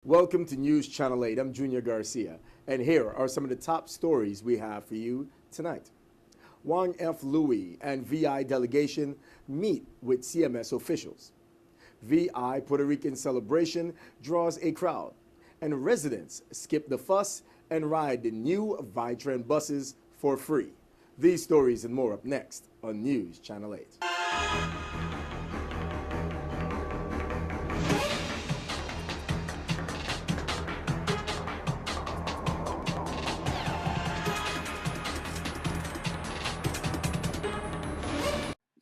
Welcome to News Channel 8. I'm Junior Garcia, and here are some of the top stories we have for you tonight. Wang F. Louis and VI delegation meet with CMS officials. VI Puerto Rican celebration draws a crowd, and residents skip the fuss and ride the new Vitran buses for free. These stories and more up next on News Channel 8.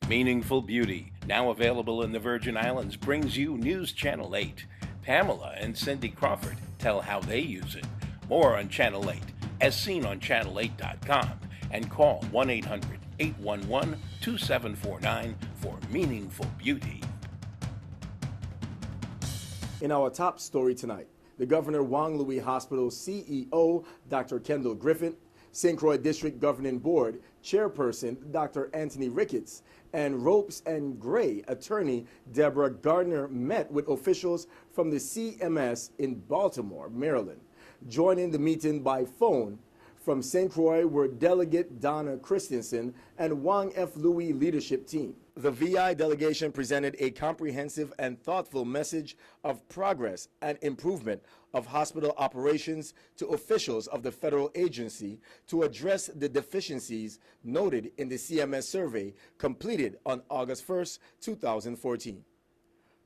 Meaningful Beauty, now available in the Virgin Islands, brings you News Channel 8. Pamela and Cindy Crawford tell how they use it. More on Channel 8, as seen on channel8.com, and call 1-800-811-2749 for Meaningful Beauty. In our top story tonight, the Governor Wang Louis Hospital CEO, Dr. Kendall Griffin, St. Croix District Governing Board Chairperson, Dr. Anthony Ricketts, and Ropes and Gray attorney Deborah Gardner met with officials from the CMS in Baltimore, Maryland. Joining the meeting by phone from St. Croix were Delegate Donna Christensen and Wang F. Louis leadership team. The VI delegation presented a comprehensive and thoughtful message of progress and improvement of hospital operations to officials of the federal agency to address the deficiencies noted in the CMS survey completed on August 1st, 2014.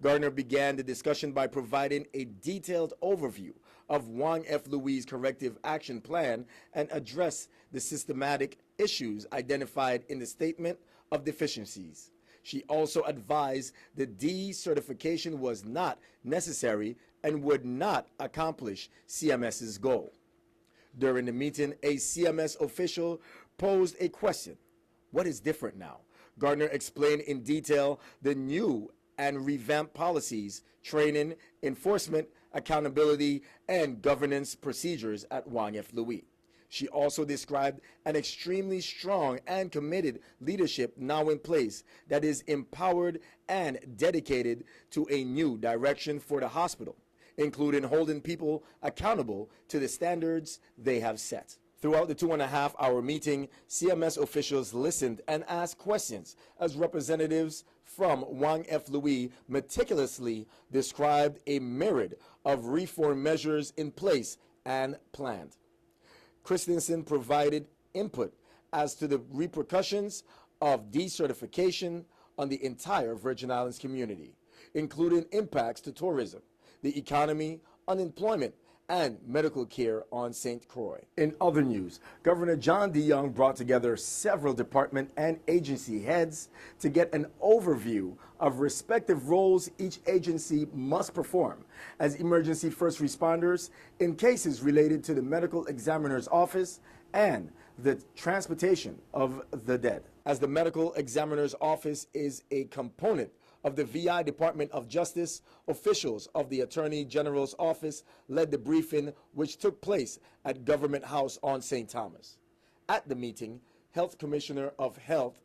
Gardner began the discussion by providing a detailed overview of Wang F. Louis' corrective action plan and addressed the systematic issues identified in the statement of deficiencies. She also advised the decertification was not necessary and would not accomplish CMS's goal. During the meeting, a CMS official posed a question: what is different now? Gardner explained in detail the new and revamped policies, training, enforcement, accountability, and governance procedures at Wang F. Louis. She also described an extremely strong and committed leadership now in place that is empowered and dedicated to a new direction for the hospital, including holding people accountable to the standards they have set. Throughout the 2.5-hour meeting, CMS officials listened and asked questions as representatives from Wang F. Louis meticulously described a myriad of reform measures in place and planned. Christensen provided input as to the repercussions of decertification on the entire Virgin Islands community, including impacts to tourism, the economy, unemployment, and medical care on St. Croix. In other news, Governor John DeYoung brought together several department and agency heads to get an overview of respective roles each agency must perform as emergency first responders in cases related to the medical examiner's office and the transportation of the dead. As the medical examiner's office is a component of the VI Department of Justice, officials of the Attorney General's office led the briefing, which took place at Government House on St. Thomas. At the meeting, Health Commissioner of Health,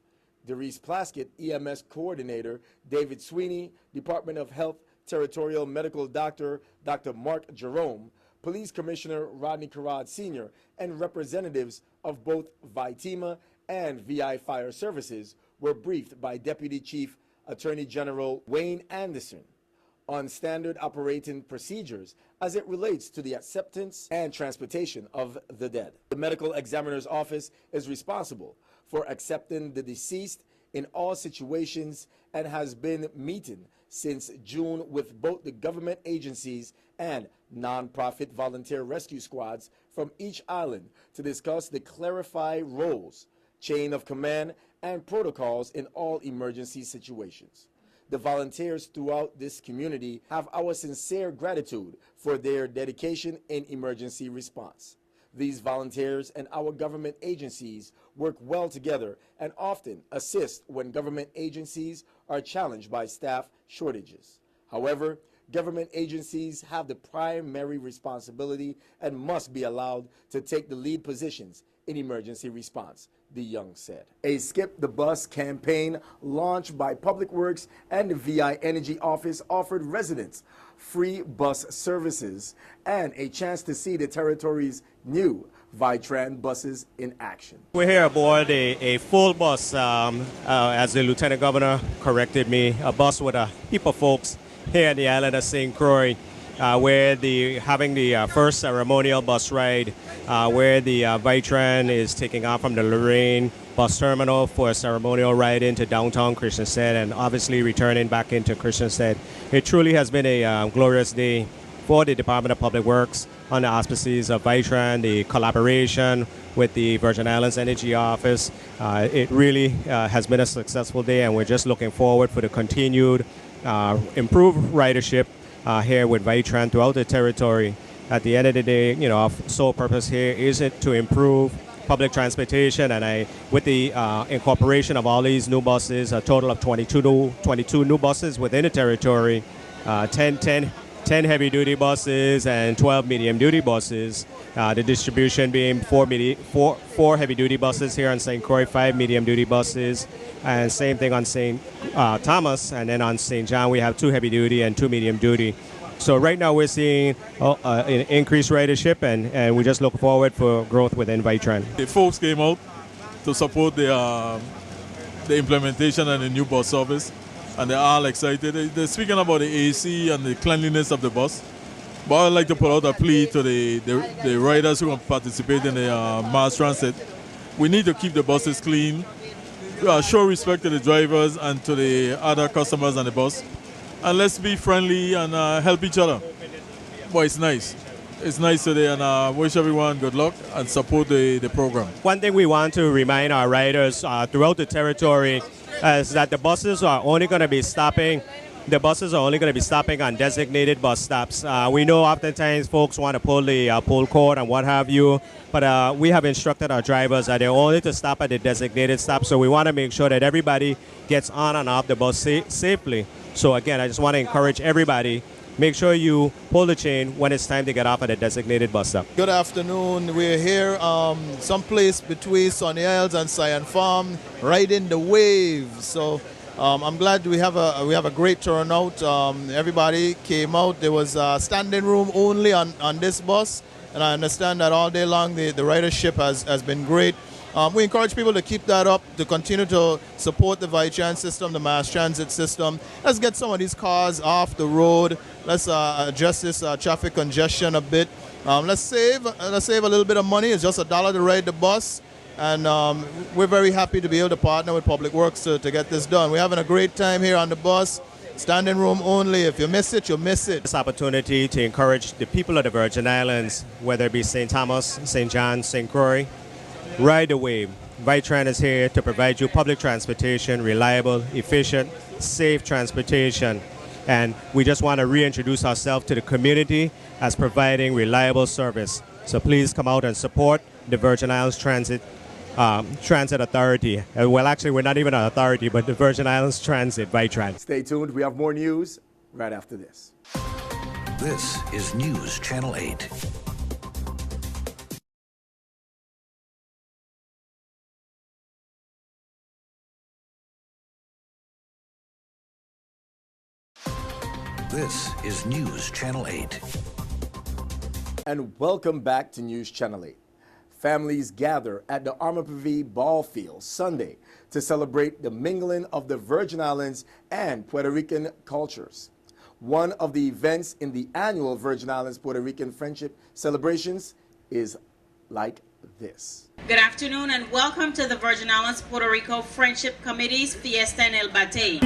Derice Plaskett, EMS Coordinator, David Sweeney, Department of Health Territorial Medical Doctor, Dr. Mark Jerome, Police Commissioner Rodney Carrad Sr., and representatives of both VITEMA and VI Fire Services were briefed by Deputy Chief Attorney General Wayne Anderson on standard operating procedures as it relates to the acceptance and transportation of the dead. The medical examiner's office is responsible for accepting the deceased in all situations and has been meeting since June with both the government agencies and nonprofit volunteer rescue squads from each island to discuss the clarified roles, chain of command, and protocols in all emergency situations. The volunteers throughout this community have our sincere gratitude for their dedication in emergency response. These volunteers and our government agencies work well together and often assist when government agencies are challenged by staff shortages. However, government agencies have the primary responsibility and must be allowed to take the lead positions in emergency response. the Young said. A Skip the Bus campaign launched by Public Works and the VI Energy Office offered residents free bus services and a chance to see the territory's new Vitran buses in action. We're here aboard a full bus, as the Lieutenant Governor corrected me, a bus with a heap of folks here at the island of St. Croix, where having the first ceremonial bus ride, where the Vitran is taking off from the Lorraine bus terminal for a ceremonial ride into downtown Christiansted and obviously returning back into Christiansted. It truly has been a glorious day for the Department of Public Works on the auspices of Vitran, the collaboration with the Virgin Islands Energy Office. It really has been a successful day, and we're just looking forward for the continued improved ridership here with Vitran throughout the territory. At the end of the day, you know, our sole purpose here is it to improve public transportation, and with the incorporation of all these new buses, a total of 22 new buses within the territory, 10 heavy-duty buses and 12 medium-duty buses. The distribution being four heavy-duty buses here on St. Croix, 5 medium-duty buses, and same thing on St. Thomas, and then on St. John we have 2 heavy-duty and 2 medium-duty. So right now we're seeing an increased ridership, and we just look forward for growth within Vitran. The folks came out to support the implementation and the new bus service, and they're all excited. They're speaking about the AC and the cleanliness of the bus. But I'd like to put out a plea to the riders who participate in the mass transit. We need to keep the buses clean, show respect to the drivers and to the other customers on the bus. And let's be friendly and help each other. Boy, it's nice. It's nice today, and I wish everyone good luck and support the program. One thing we want to remind our riders throughout the territory is that the buses are only going to be stopping. The buses are only going to be stopping on designated bus stops. We know oftentimes folks want to pull the pull cord and what have you, but we have instructed our drivers that they're only to stop at the designated stop. So we want to make sure that everybody gets on and off the bus safely. So again, I just want to encourage everybody, make sure you pull the chain when it's time to get off at a designated bus stop. Good afternoon. We're here someplace between Sunny Isles and Cyan Farm, riding the wave. So I'm glad we have a great turnout. Everybody came out. There was standing room only on this bus, and I understand that all day long the ridership has been great. We encourage people to keep that up, to continue to support the Vitran system, the mass transit system. Let's get some of these cars off the road. Let's address this traffic congestion a bit. Let's save a little bit of money. It's just $1 to ride the bus. And we're very happy to be able to partner with Public Works to get this done. We're having a great time here on the bus. Standing room only. If you miss it, you'll miss it. This opportunity to encourage the people of the Virgin Islands, whether it be St. Thomas, St. John, St. Croix, ride the wave. Vitran is here to provide you public transportation, reliable, efficient, safe transportation. And we just want to reintroduce ourselves to the community as providing reliable service. So please come out and support the Virgin Islands Transit Authority. Well, actually, we're not even an authority, but the Virgin Islands Transit, Vitran. Stay tuned. We have more news right after this. This is News Channel 8. This is News Channel 8. And welcome back to News Channel 8. Families gather at the Armapavi Ball Field Sunday to celebrate the mingling of the Virgin Islands and Puerto Rican cultures. One of the events in the annual Virgin Islands Puerto Rican Friendship Celebrations is like this. Good afternoon and welcome to the Virgin Islands Puerto Rico Friendship Committee's Fiesta en el Batey.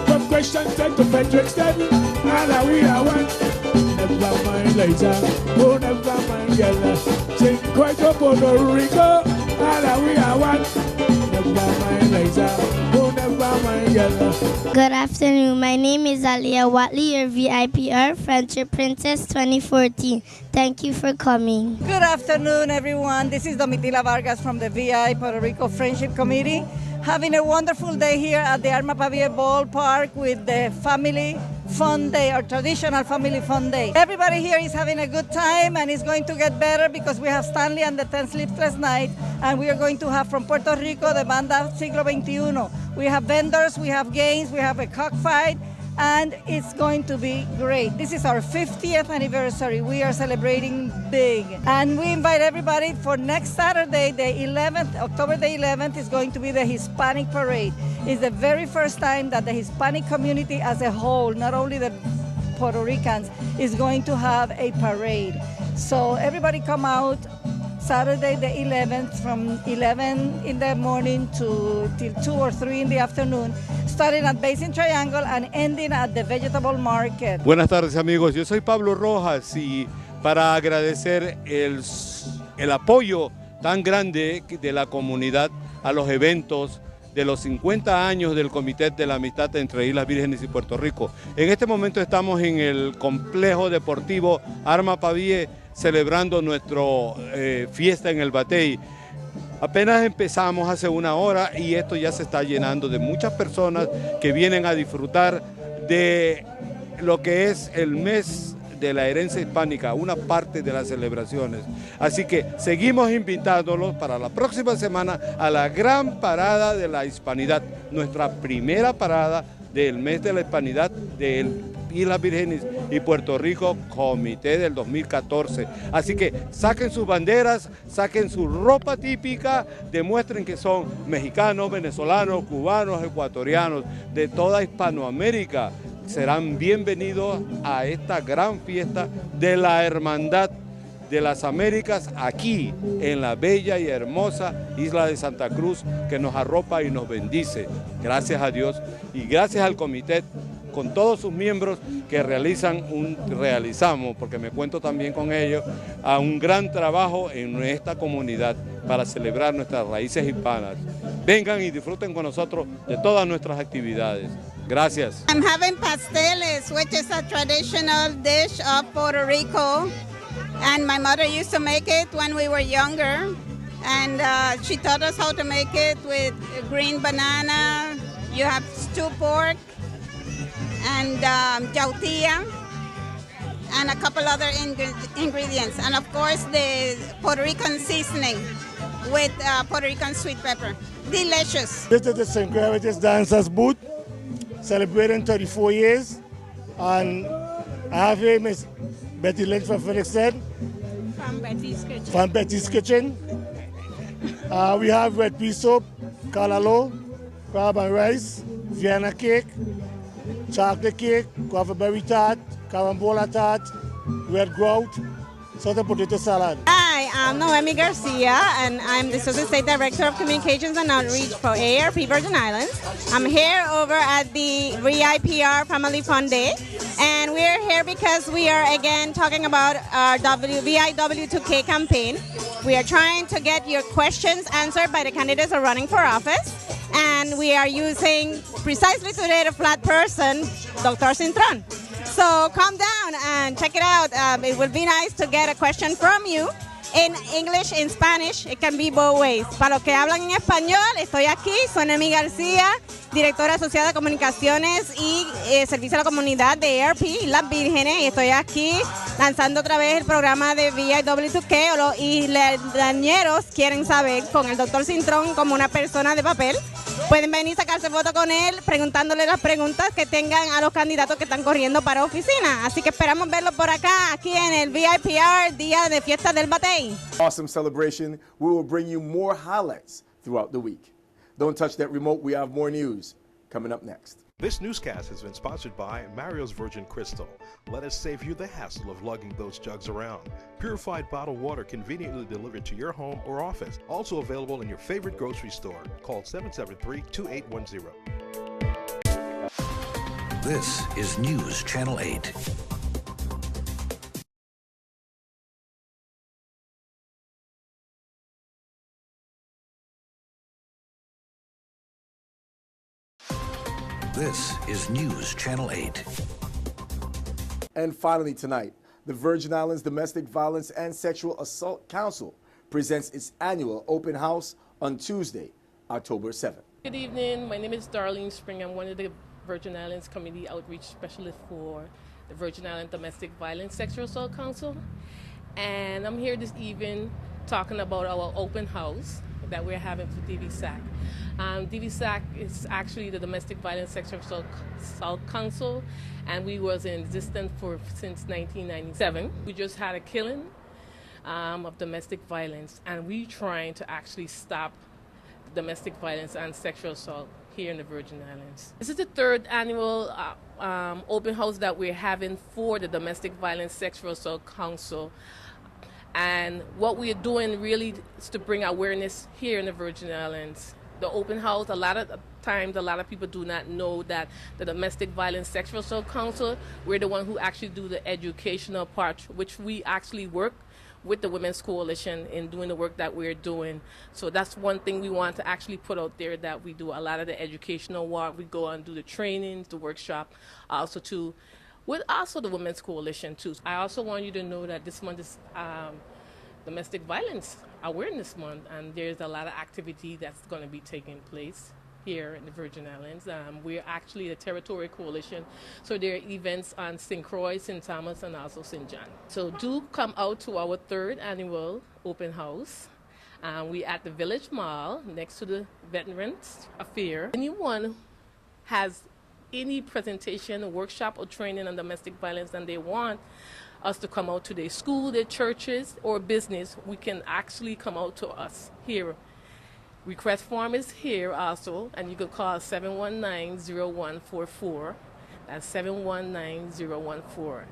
From Christiansted to Fredericksted, and we are one. Never mind later, oh never mind girl. St. Croix to Puerto Rico, and we are one. Never mind later, oh never never mind, girl. Good afternoon. My name is Aliyah Watley, your VIPR Friendship Princess 2014. Thank you for coming. Good afternoon, everyone. This is Domitila Vargas from the VI Puerto Rico Friendship Committee. Having a wonderful day here at the Arma Pavie Ballpark with the Family Fun Day, or traditional Family Fun Day. Everybody here is having a good time, and it's going to get better because we have Stanley and the 10 Sleepless Night, and we are going to have from Puerto Rico the Banda Siglo XXI. We have vendors, we have games, we have a cockfight, and it's going to be great. This is our 50th anniversary. We are celebrating big. And we invite everybody for next Saturday, the 11th, October the 11th, is going to be the Hispanic Parade. It's the very first time that the Hispanic community as a whole, not only the Puerto Ricans, is going to have a parade. So everybody come out Saturday the 11th from 11 in the morning till 2 or 3 in the afternoon, starting at Basin Triangle and ending at the Vegetable Market. Buenas tardes, amigos, yo soy Pablo Rojas y para agradecer el apoyo tan grande de la comunidad a los eventos de los 50 años del Comité de la Amistad entre Islas Vírgenes y Puerto Rico. En este momento estamos en el complejo deportivo Arma Pavie celebrando nuestra fiesta en el Batey. Apenas empezamos hace una hora y esto ya se está llenando de muchas personas que vienen a disfrutar de lo que es el mes de la herencia hispánica, una parte de las celebraciones. Así que seguimos invitándolos para la próxima semana a la gran parada de la hispanidad, nuestra primera parada del mes de la hispanidad del Islas Vírgenes y Puerto Rico, Comité del 2014. Así que saquen sus banderas, saquen su ropa típica, demuestren que son mexicanos, venezolanos, cubanos, ecuatorianos, de toda Hispanoamérica. Serán bienvenidos a esta gran fiesta de la hermandad de las Américas aquí en la bella y hermosa isla de Santa Cruz, que nos arropa y nos bendice. Gracias a Dios y gracias al comité con todos sus miembros que realizamos, porque me cuento también con ellos, a un gran trabajo en esta comunidad para celebrar nuestras raíces hispanas. Vengan y disfruten con nosotros de todas nuestras actividades. Gracias. I'm having pasteles, which is a traditional dish of Puerto Rico, and my mother used to make it when we were younger, and she taught us how to make it with green banana. You have stewed pork and yautía and a couple other ingredients, and of course the Puerto Rican seasoning with Puerto Rican sweet pepper. Delicious. This is the St. Gravitas Dancers booth, celebrating 34 years, and I have here Miss Betty Lynch from Felixton. From Betty's Kitchen. From Betty's Kitchen. We have red pea soup, calalo, crab and rice, Vienna cake, chocolate cake, guava berry tart, carambola tart, red grout, salted potato salad. Hi, I'm Noemi Garcia, and I'm the Associate State Director of Communications and Outreach for ARP Virgin Islands. I'm here over at the VIPR Family Fun Day, and we're here because we are again talking about our VIW2K campaign. We are trying to get your questions answered by the candidates who are running for office, and we are using precisely today the flat person, Dr. Cintron. So come down and check it out. It will be nice to get a question from you in English, in Spanish. It can be both ways. Para los que hablan en español, estoy aquí. Soy Noemi García, directora asociada de comunicaciones y servicio a la comunidad de ARP Las Vírgenes. Y estoy aquí lanzando otra vez el programa de VIW2K. Y los dañeros quieren saber con el doctor Cintrón como una persona de papel. Pueden venir a sacarse foto con él preguntándole las preguntas que tengan a los candidatos que están corriendo para oficina. Así que esperamos verlo por acá, aquí en el VIPR, Día de Fiesta del Batey. Awesome celebration. We will bring you more highlights throughout the week. Don't touch that remote. We have more news coming up next. This newscast has been sponsored by Mario's Virgin Crystal. Let us save you the hassle of lugging those jugs around. Purified bottled water conveniently delivered to your home or office. Also available in your favorite grocery store. Call 773-2810. This is News Channel 8. This is News Channel 8. And finally tonight, the Virgin Islands Domestic Violence and Sexual Assault Council presents its annual open house on Tuesday, October 7th. Good evening. My name is Darlene Spring. I'm one of the Virgin Islands Community Outreach Specialists for the Virgin Islands Domestic Violence Sexual Assault Council. And I'm here this evening talking about our open house that we're having for DVSAC. DVSAC is actually the Domestic Violence Sexual Assault Council, and we was in existence since 1997. We just had a killing of domestic violence, and we trying to actually stop domestic violence and sexual assault here in the Virgin Islands. This is the third annual open house that we're having for the Domestic Violence Sexual Assault Council. And what we're doing really is to bring awareness here in the Virgin Islands. The open house, a lot of times, a lot of people do not know that the Domestic Violence Sexual Assault Council, we're the one who actually do the educational part, which we actually work with the Women's Coalition in doing the work that we're doing. So that's one thing we want to actually put out there, that we do a lot of the educational work. We go and do the trainings, the workshop, with also the Women's Coalition too. I also want you to know that this month is Domestic Violence Awareness Month, and there's a lot of activity that's going to be taking place here in the Virgin Islands. We're actually a territorial coalition, so there are events on St. Croix, St. Thomas, and also St. John. So do come out to our third annual open house. We're at the Village Mall next to the Veterans Affair. Anyone has any presentation, workshop, or training on domestic violence and they want us to come out to their school, their churches, or business, we can actually come out to us here. Request form is here also, and you can call 719-0144. That's 719-014.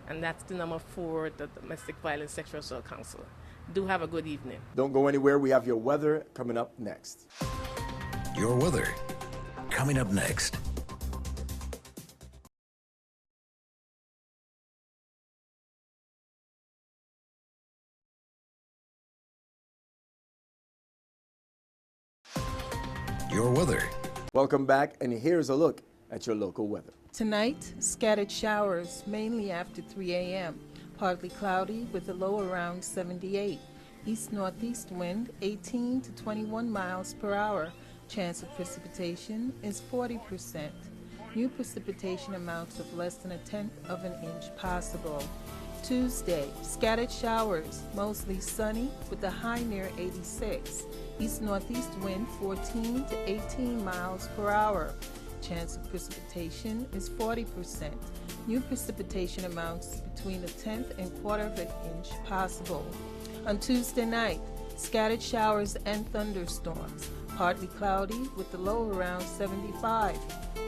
And that's the number for the Domestic Violence Sexual Assault Council. Do have a good evening. Don't go anywhere. We have your weather coming up next. Your weather coming up next. Your weather. Welcome back, and here's a look at your local weather. Tonight, scattered showers, mainly after 3 a.m. Partly cloudy with a low around 78. East-northeast wind 18 to 21 miles per hour. Chance of precipitation is 40%. New precipitation amounts of less than 1/10 of an inch possible. Tuesday, scattered showers, mostly sunny with a high near 86. East-northeast wind 14 to 18 miles per hour. Chance of precipitation is 40%. New precipitation amounts between 1/10 and 1/4 of an inch possible. On Tuesday night, scattered showers and thunderstorms. Partly cloudy with the low around 75.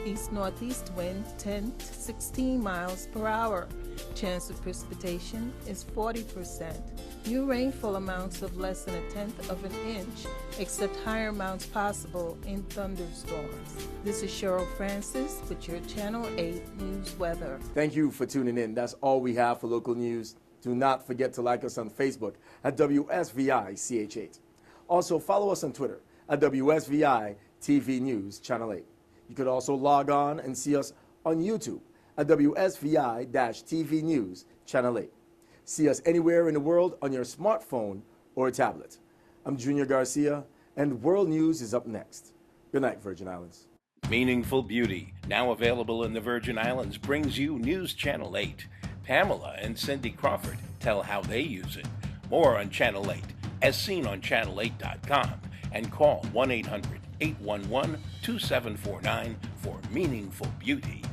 East-northeast wind 10 to 16 miles per hour. Chance of precipitation is 40%. New rainfall amounts of less than 1/10 of an inch, except higher amounts possible in thunderstorms. This is Cheryl Francis with your Channel 8 News Weather. Thank you for tuning in. That's all we have for local news. Do not forget to like us on Facebook at WSVI-CH8. Also, follow us on Twitter at WSVI-TV News Channel 8. You could also log on and see us on YouTube at WSVI-TV News Channel 8. See us anywhere in the world on your smartphone or tablet. I'm Junior Garcia, and World News is up next. Good night, Virgin Islands. Meaningful Beauty, now available in the Virgin Islands, brings you News Channel 8. Pamela and Cindy Crawford tell how they use it. More on Channel 8, as seen on channel8.com, and call 1-800-811-2749 for Meaningful Beauty.